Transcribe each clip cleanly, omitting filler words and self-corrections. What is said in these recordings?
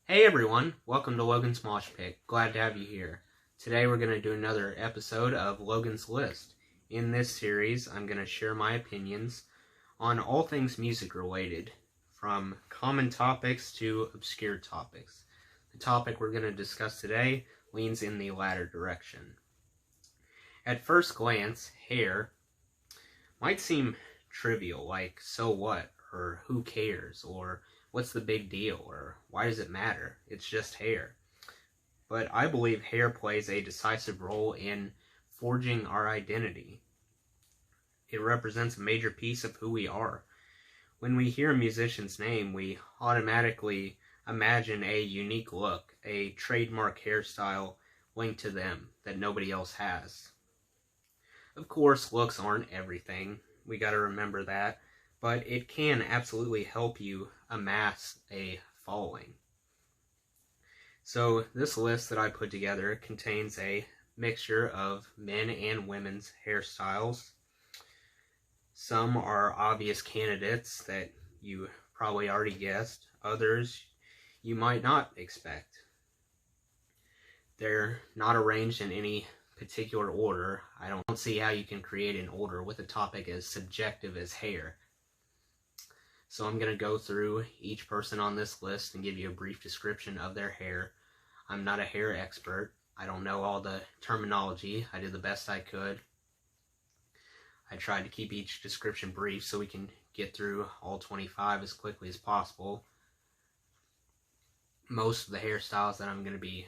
Hey everyone, welcome to Logan's Mosh Pit. Glad to have you here. Today we're going to do another episode of Logan's List. In this series, I'm going to share my opinions on all things music related, from common topics to obscure topics. The topic we're going to discuss today leans in the latter direction. At first glance, hair might seem trivial, like so what, or who cares, or what's the big deal, or why does it matter? It's just hair. But I believe hair plays a decisive role in forging our identity. It represents a major piece of who we are. When we hear a musician's name, we automatically imagine a unique look, a trademark hairstyle linked to them that nobody else has. Of course, looks aren't everything. We gotta remember that. But it can absolutely help you amass a following. So this list that I put together contains a mixture of men and women's hairstyles. Some are obvious candidates that you probably already guessed. Others you might not expect. They're not arranged in any particular order. I don't see how you can create an order with a topic as subjective as hair. So I'm going to go through each person on this list and give you a brief description of their hair. I'm not a hair expert. I don't know all the terminology. I did the best I could. I tried to keep each description brief so we can get through all 25 as quickly as possible. Most of the hairstyles that I'm going to be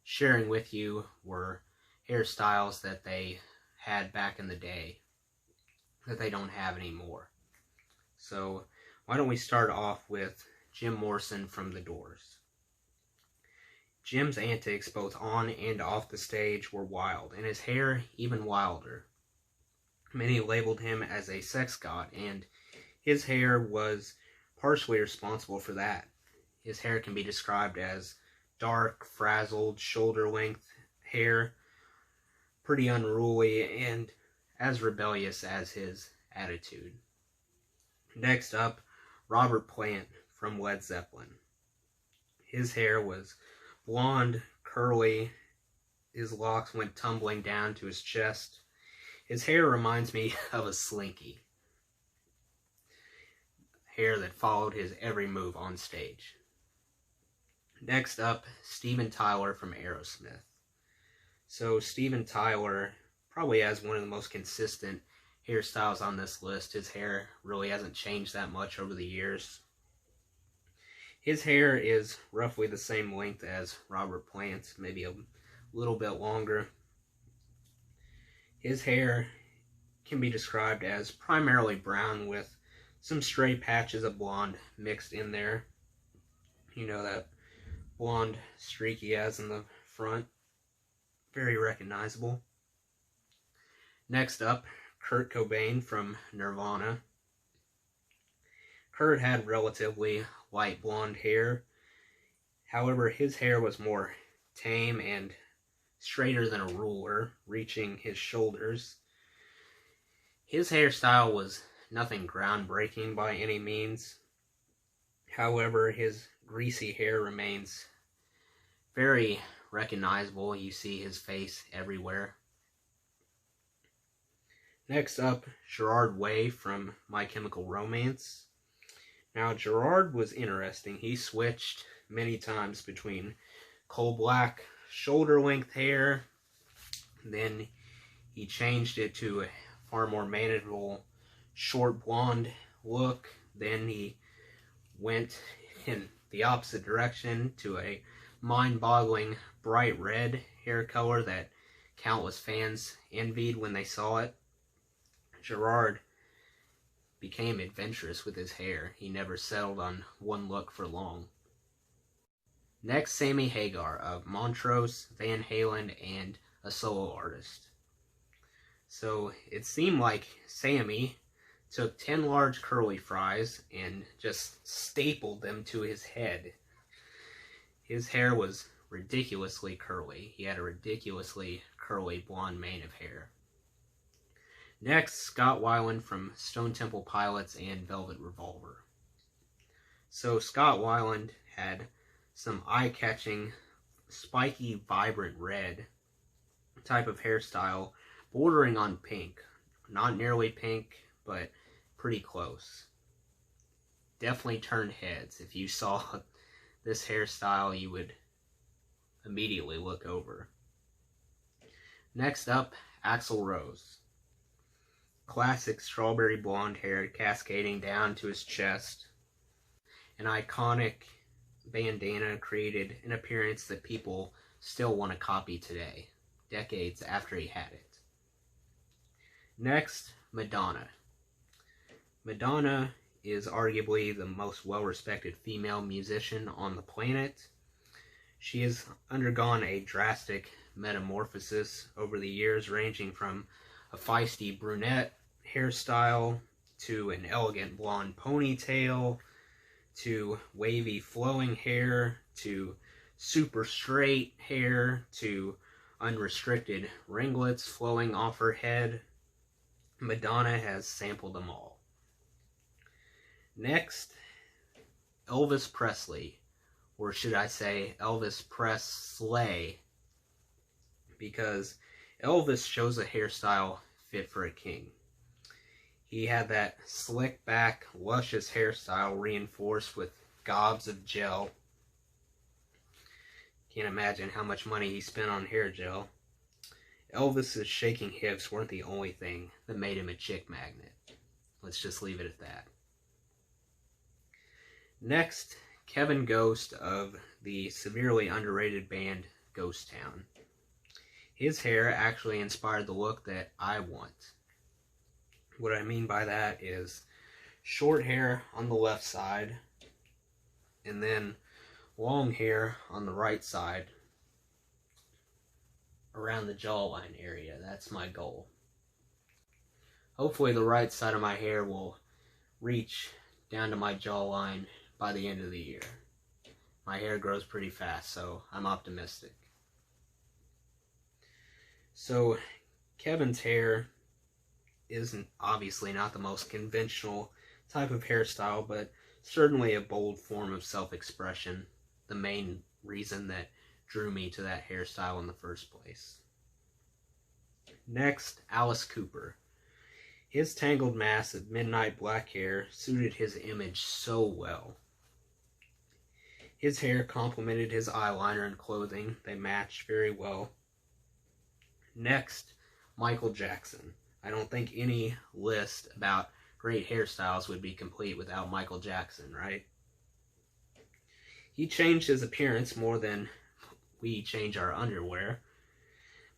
sharing with you were hairstyles that they had back in the day that they don't have anymore. So why don't we start off with Jim Morrison from The Doors. Jim's antics both on and off the stage were wild, and his hair even wilder. Many labeled him as a sex god, and his hair was partially responsible for that. His hair can be described as dark, frazzled, shoulder-length hair, pretty unruly, and as rebellious as his attitude. Next up, Robert Plant from Led Zeppelin. His hair was blonde, curly. His locks went tumbling down to his chest. His hair reminds me of a slinky. Hair that followed his every move on stage. Next up, Steven Tyler from Aerosmith. So Steven Tyler probably has one of the most consistent hairstyles on this list. His hair really hasn't changed that much over the years. His hair is roughly the same length as Robert Plant's, maybe a little bit longer. His hair can be described as primarily brown with some stray patches of blonde mixed in there. You know, that blonde streak he has in the front. Very recognizable. Next up, Kurt Cobain from Nirvana. Kurt had relatively light blonde hair. However, his hair was more tame and straighter than a ruler, reaching his shoulders. His hairstyle was nothing groundbreaking by any means. However, his greasy hair remains very recognizable. You see his face everywhere. Next up, Gerard Way from My Chemical Romance. Now, Gerard was interesting. He switched many times between coal black shoulder-length hair, then he changed it to a far more manageable short blonde look, then he went in the opposite direction to a mind-boggling bright red hair color that countless fans envied when they saw it. Gerard became adventurous with his hair. He never settled on one look for long. Next, Sammy Hagar of Montrose, Van Halen, and a solo artist. So it seemed like Sammy took 10 large curly fries and just stapled them to his head. His hair was ridiculously curly. He had a ridiculously curly blonde mane of hair. Next, Scott Weiland from Stone Temple Pilots and Velvet Revolver. So Scott Weiland had some eye-catching, spiky, vibrant red type of hairstyle bordering on pink. Not nearly pink, but pretty close. Definitely turned heads. If you saw this hairstyle, you would immediately look over. Next up, Axl Rose. Classic strawberry blonde hair cascading down to his chest. An iconic bandana created an appearance that people still want to copy today, decades after he had it. Next, Madonna. Madonna is arguably the most well-respected female musician on the planet. She has undergone a drastic metamorphosis over the years, ranging from a feisty brunette hairstyle to an elegant blonde ponytail to wavy flowing hair to super straight hair to unrestricted ringlets flowing off her head. Madonna has sampled them all. Next, Elvis Presley, or should I say Elvis Presley, because Elvis chose a hairstyle fit for a king. He had that slick back, luscious hairstyle reinforced with gobs of gel. Can't imagine how much money he spent on hair gel. Elvis's shaking hips weren't the only thing that made him a chick magnet. Let's just leave it at that. Next, Kevin Ghost of the severely underrated band Ghost Town. His hair actually inspired the look that I want. What I mean by that is short hair on the left side and then long hair on the right side around the jawline area. That's my goal. Hopefully the right side of my hair will reach down to my jawline by the end of the year. My hair grows pretty fast, so I'm optimistic. So Kevin's hair isn't obviously not the most conventional type of hairstyle, but certainly a bold form of self-expression. The main reason that drew me to that hairstyle in the first place. Next, Alice Cooper. His tangled mass of midnight black hair suited his image so well. His hair complemented his eyeliner and clothing. They matched very well. Next, Michael Jackson. I don't think any list about great hairstyles would be complete without Michael Jackson, right? He changed his appearance more than we change our underwear,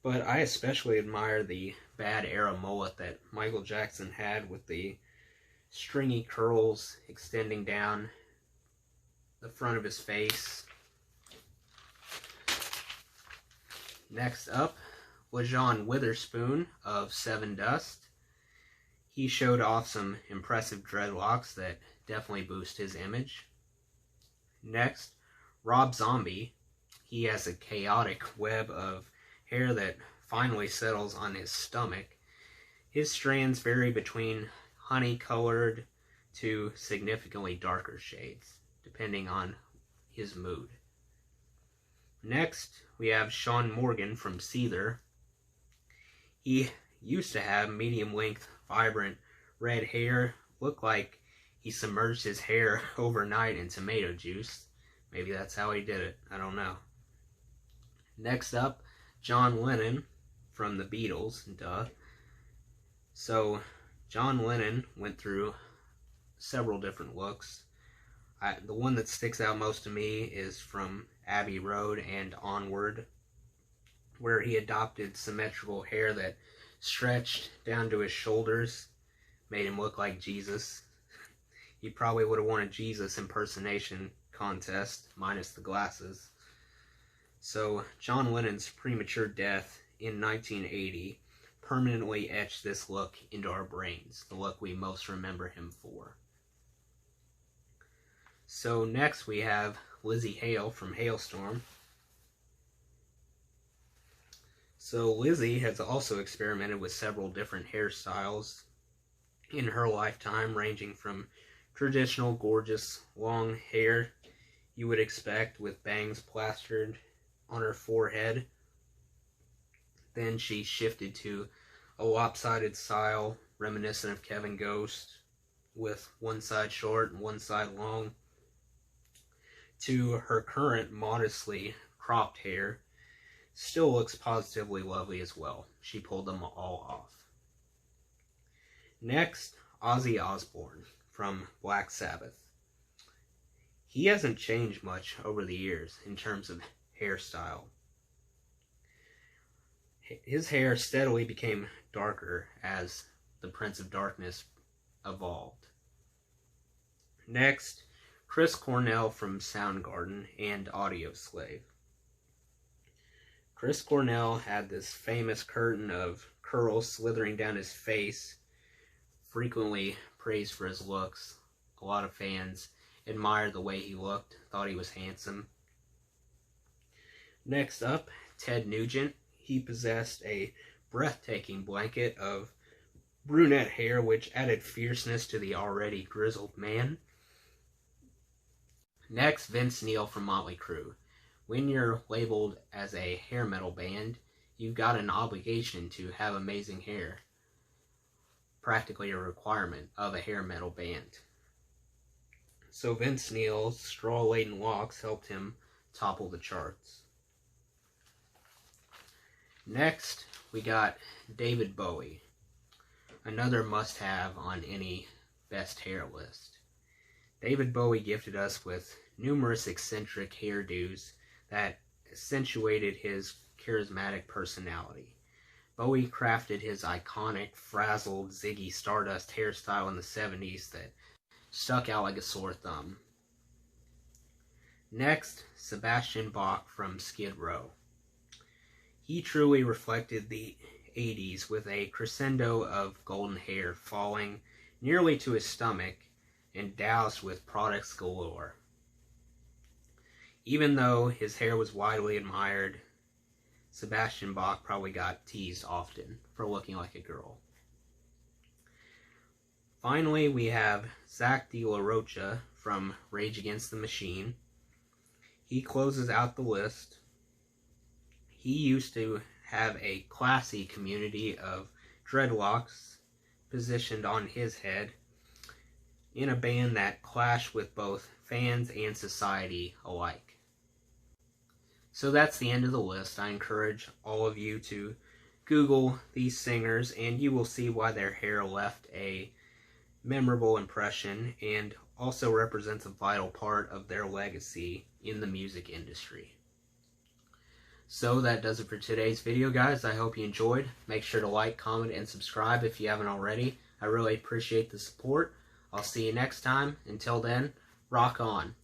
but I especially admire the bad era mullet that Michael Jackson had with the stringy curls extending down the front of his face. Next up, John Witherspoon of Seven Dust. He showed off some impressive dreadlocks that definitely boost his image. Next, Rob Zombie. He has a chaotic web of hair that finally settles on his stomach. His strands vary between honey-colored to significantly darker shades, depending on his mood. Next, we have Sean Morgan from Seether. He used to have medium-length, vibrant red hair. Looked like he submerged his hair overnight in tomato juice. Maybe that's how he did it. I don't know. Next up, John Lennon from the Beatles. Duh. So, John Lennon went through several different looks. The one that sticks out most to me is from Abbey Road and onward, where he adopted symmetrical hair that stretched down to his shoulders, made him look like Jesus. He probably would have won a Jesus impersonation contest, minus the glasses. So, John Lennon's premature death in 1980 permanently etched this look into our brains, the look we most remember him for. So next we have Lizzie Hale from Hailstorm. So Lizzie has also experimented with several different hairstyles in her lifetime, ranging from traditional gorgeous long hair you would expect, with bangs plastered on her forehead. Then she shifted to a lopsided style reminiscent of Kevin Ghost, with one side short and one side long, to her current modestly cropped hair. Still looks positively lovely as well. She pulled them all off. Next, Ozzy Osbourne from Black Sabbath. He hasn't changed much over the years in terms of hairstyle. His hair steadily became darker as the Prince of Darkness evolved. Next, Chris Cornell from Soundgarden and Audioslave. Chris Cornell had this famous curtain of curls slithering down his face, frequently praised for his looks. A lot of fans admired the way he looked, thought he was handsome. Next up, Ted Nugent. He possessed a breathtaking blanket of brunette hair which added fierceness to the already grizzled man. Next, Vince Neil from Motley Crue. When you're labeled as a hair metal band, you've got an obligation to have amazing hair. Practically a requirement of a hair metal band. So Vince Neil's straw-laden locks helped him topple the charts. Next, we got David Bowie, another must-have on any best hair list. David Bowie gifted us with numerous eccentric hairdos that accentuated his charismatic personality. Bowie crafted his iconic, frazzled Ziggy Stardust hairstyle in the 70s that stuck out like a sore thumb. Next, Sebastian Bach from Skid Row. He truly reflected the 80s with a crescendo of golden hair falling nearly to his stomach and doused with products galore. Even though his hair was widely admired, Sebastian Bach probably got teased often for looking like a girl. Finally, we have Zach De La Rocha from Rage Against the Machine. He closes out the list. He used to have a classy community of dreadlocks positioned on his head in a band that clashed with both fans and society alike. So that's the end of the list. I encourage all of you to Google these singers and you will see why their hair left a memorable impression and also represents a vital part of their legacy in the music industry. So that does it for today's video, guys. I hope you enjoyed. Make sure to like, comment, and subscribe if you haven't already. I really appreciate the support. I'll see you next time. Until then, rock on.